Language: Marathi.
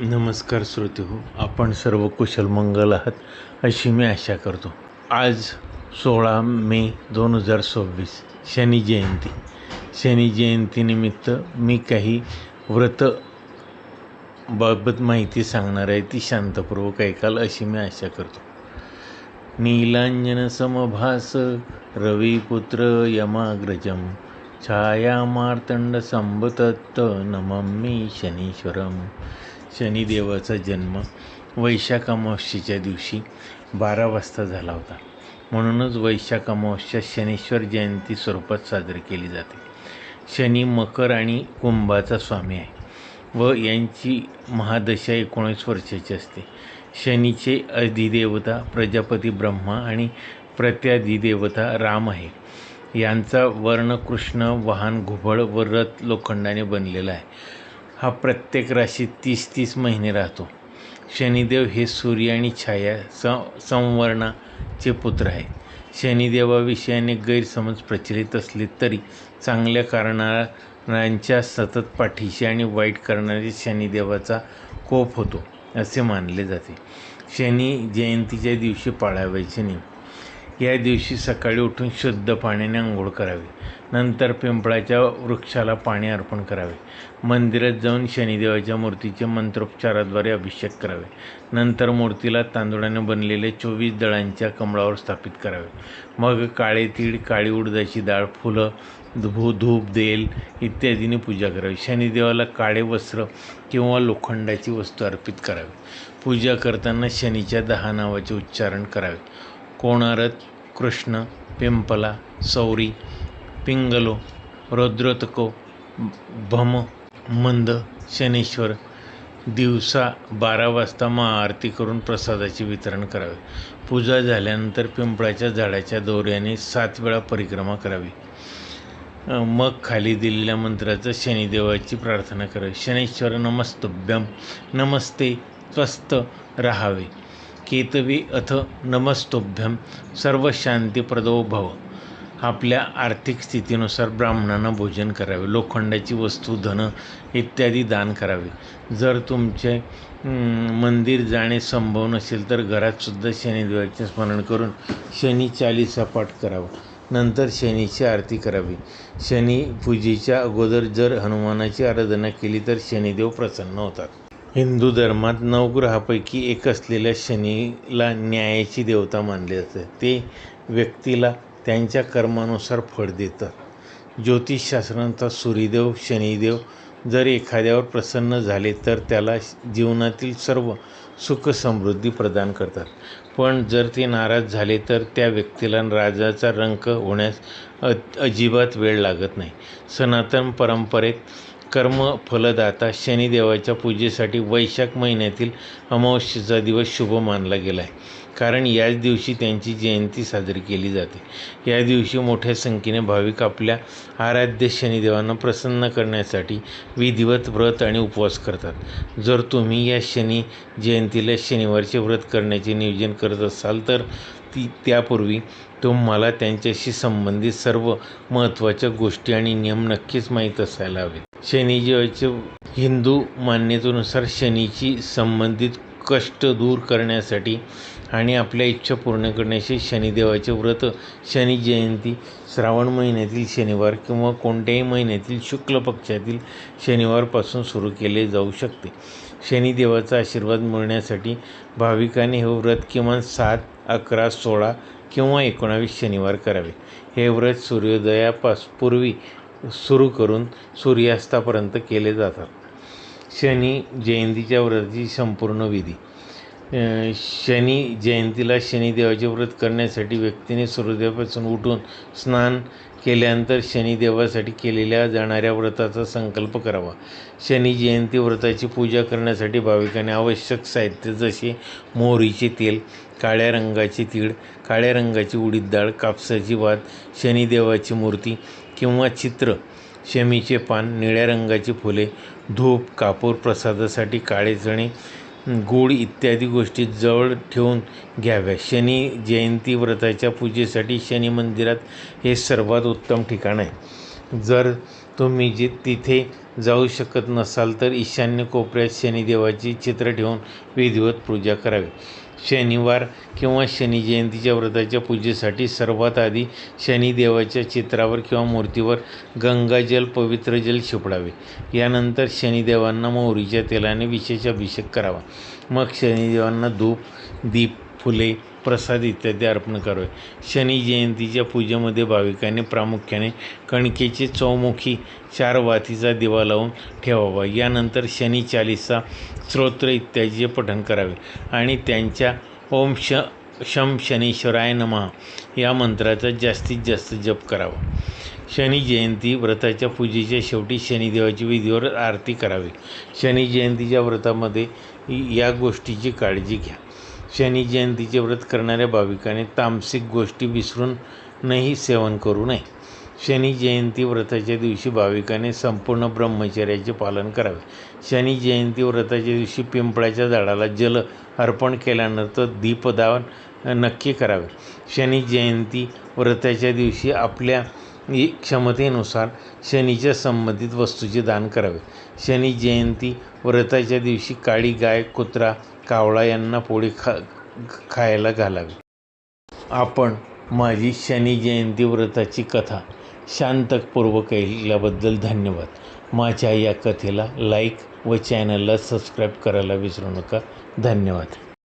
नमस्कार श्रोते हो, आपण सर्व कुशल मंगल आहात अशी मी आशा करतो. आज 16 मे 2026 शनी जयंती. शनी जयंतीनिमित्त मी काही व्रत बाबत माहिती सांगणार आहे, ती शांतपूर्वक ऐकाल अशी मी आशा करतो. नीलांजन समभास रविपुत्र यमाग्रजम छाया मार्तंड संभतत्त नमामि शनीश्वरम. शनिदेवाचा जन्म वैशाख अमावस्येच्या दिवशी 12 वाजता झाला होता. म्हणूनच वैशाख अमावस्या शनीश्वर जयंती स्वरूपात साजरी केली जाते. शनी मकर आणि कुंभाचा स्वामी आहे व यांची महादशा 19 वर्षाची असते. शनीचे अधिदेवता प्रजापती ब्रह्मा आणि प्रत्याधिदेवता राम आहे. यांचा वर्ण कृष्ण, वाहन घुबड व रथ लोखंडाने बनलेला आहे. हा प्रत्येक राशीत 30 महिने राहतो. शनिदेव हे सूर्य आणि छाया संवर्णाचे पुत्र आहेत. शनिदेवाविषयाने गैरसमज प्रचलित असले तरी चांगल्या करणाऱ्यांच्या सतत पाठीशी आणि वाईट करणाऱ्या शनिदेवाचा कोप होतो असे मानले जाते. शनी जयंतीच्या दिवशी पाळावयाचे नियम. या दिवशी सकाळी उठून शुद्ध पाण्याने आंघोळ करावी. नंतर पिंपळाच्या वृक्षाला पाणी अर्पण करावे. मंदिरात जाऊन शनिदेवाच्या मूर्तीचे मंत्रोच्चाराद्वारे अभिषेक करावे. नंतर मूर्तीला तांदूळाने बनलेले 24 दळांच्या कमळावर स्थापित करावे. मग काळे तीळ, काळी उडदाची डाळ, फुलं, धूप, तेल इत्यादींनी पूजा करावी. शनिदेवाला काळे वस्त्र किंवा लोखंडाची वस्तू अर्पित करावी. पूजा करताना शनीच्या 10 नावाचे उच्चारण करावे. कोणारत, कृष्ण, पिंपला, सौरी, पिंगलो, रौद्रतको, भम, मंद, शनेश्वर. दिवसा 12 वाजता महाआरती करून प्रसादाचे वितरण करावे. पूजा झाल्यानंतर पिंपळाच्या झाडाच्या दोऱ्याने 7 वेळा परिक्रमा करावी. मग खाली दिलेल्या मंत्राचा शनिदेवाची प्रार्थना करावी. शनेश्वर नमस्तुभ्यं, नमस्ते, स्वस्थ राहावे. केतवी अथ नमस्तुभ्यं, सर्व शांतीप्रदो भव. आपल्या आर्थिक स्थितीनुसार ब्राह्मणांना भोजन करावे. लोखंडाची वस्तू, धन इत्यादी दान करावे. जर तुमचे मंदिर जाणे संभव नसेल तर घरात सुद्धा शनिदेवाचे स्मरण करून शनी चालीसा पाठ करावा. नंतर शनीची आरती करावी. शनी पूजेच्या अगोदर जर हनुमानाची आराधना केली तर शनिदेव प्रसन्न होतात. हिंदू धर्मात 9 ग्रहापैकी एक असलेल्या शनीला न्यायाची देवता मानले जाते. ते व्यक्तीला त्यांच्या कर्मानुसार फळ देतात. ज्योतिषशास्त्रानुसार सूर्यदेव, शनिदेव जर एखाद्यावर प्रसन्न झाले तर त्याला जीवनातील सर्व सुख समृद्धी प्रदान करतात. पण जर ते नाराज झाले तर त्या व्यक्तीला राजाचा रंक होण्यास अजिबात वेळ लागत नाही. सनातन परंपरेत कर्मफलदाता शनिदेवाच्या पूजेसाठी वैशाख महिन्यातील अमावस्येचा दिवस शुभ मानला गेला आहे. कारण याच दिवशी त्यांची जयंती साजरी केली जाते. या दिवशी मोठ्या संख्येने भाविक आपल्या आराध्य शनिदेवांना प्रसन्न करण्यासाठी विधिवत व्रत आणि उपवास करतात. जर तुम्ही या शनी जयंतीला शनिवारचे व्रत करण्याचे नियोजन करत असाल तर त्यापूर्वी तुम्हाला त्यांच्याशी संबंधित सर्व महत्त्वाच्या गोष्टी आणि नियम नक्कीच माहीत असायला हवेत. शनिदेवाचे हिंदू मान्यतेनुसार शनीची संबंधित कष्ट दूर करण्यासाठी आणि आपल्या इच्छा पूर्ण करण्यासाठी शनिदेवाचे व्रत शनी जयंती श्रावण महिन्यातील शनिवार किंवा कोणत्याही महिन्यातील शुक्ल पक्षातील शनिवारपासून सुरू केले जाऊ शकते. शनिदेवाचा आशीर्वाद मिळण्यासाठी भाविकांनी हे व्रत किमान 7, 11, 16 किंवा 19 शनिवार करावे. हे व्रत सूर्योदयापूर्वी सुरू करून सूर्यास्तापर्यंत केले जातात. शनी जयंतीच्या व्रताची संपूर्ण विधी. शनी जयंतीला शनिदेवाचे व्रत करण्यासाठी व्यक्तीने सूर्योदयापासून उठून स्नान केल्यानंतर शनिदेवासाठी केलेल्या जाणाऱ्या व्रताचा संकल्प करावा. शनी जयंती व्रताची पूजा करण्यासाठी भाविकांनी आवश्यक साहित्य जसे मोहरीचे तेल, काळ्या रंगाचे तीळ, काळ्या रंगाची उडीद डाळ, कापसाची वात, शनिदेवाची मूर्ती किंवा चित्र, शमीचे पान, निळ्या रंगाची फुले, धूप, कापूर, प्रसादासाठी काळे चणे, गूळ इत्यादी गोष्टी जवळ ठेवून घ्याव्या. शनी जयंती व्रताच्या पूजेसाठी शनी मंदिरात हे सर्वात उत्तम ठिकाण आहे. जर तुम्ही तिथे जाऊ शकत नसाल तर ईशान्य कोपऱ्यात शनिदेवाची चित्र ठेवून विधिवत पूजा करावी. शनिवार किंवा शनी जयंतीच्या व्रताच्या पूजेसाठी सर्वात आधी शनिदेवाच्या चित्रावर किंवा मूर्तीवर गंगाजल पवित्र जल शिंपडावे. यानंतर शनिदेवांना मोहरीच्या तेलाने विशेष अभिषेक करावा. मग शनिदेवांना धूप, दीप, फुले, प्रसाद इत्यादी अर्पण करावे. शनी जयंतीच्या पूजेमध्ये भाविकांनी प्रामुख्याने कणकेचे चौमुखी 4 वातीचा दिवा लावून ठेवावा. यानंतर शनी चालीसा, स्तोत्र इत्यादीचे पठण करावे आणि त्यांच्या ओम शम शनीश्वराय नमः या मंत्राचा जास्तीत जास्त जप करावा. शनी जयंती व्रताच्या पूजेच्या शेवटी शनिदेवाची विधीवर आरती करावी. शनी जयंतीच्या व्रतामध्ये या गोष्टीची काळजी घ्या. शनी जयंतीचे व्रत करणाऱ्या भाविकांनी तामसिक गोष्टी विसरूनही सेवन करू नये. शनी जयंती व्रताच्या दिवशी भाविकांनी संपूर्ण ब्रह्मचर्याचे पालन करावे. शनी जयंती व्रताच्या दिवशी पिंपळाच्या झाडाला जल अर्पण केल्यानंतर दीपदान नक्की करावे. शनी जयंती व्रताच्या दिवशी आपल्या क्षमतेनुसार शनीच्या संबंधित वस्तूचे दान करावे. शनी जयंती व्रताच्या दिवशी काळी गाय, कुत्रा, कावळा यांना पोळी खायला घालावी. आपण माझी शनी जयंती व्रताची कथा शांतपूर्वक ऐकल्याबद्दल धन्यवाद. माझ्या या कथेला लाईक व चॅनलला सबस्क्राईब करायला विसरू नका. धन्यवाद.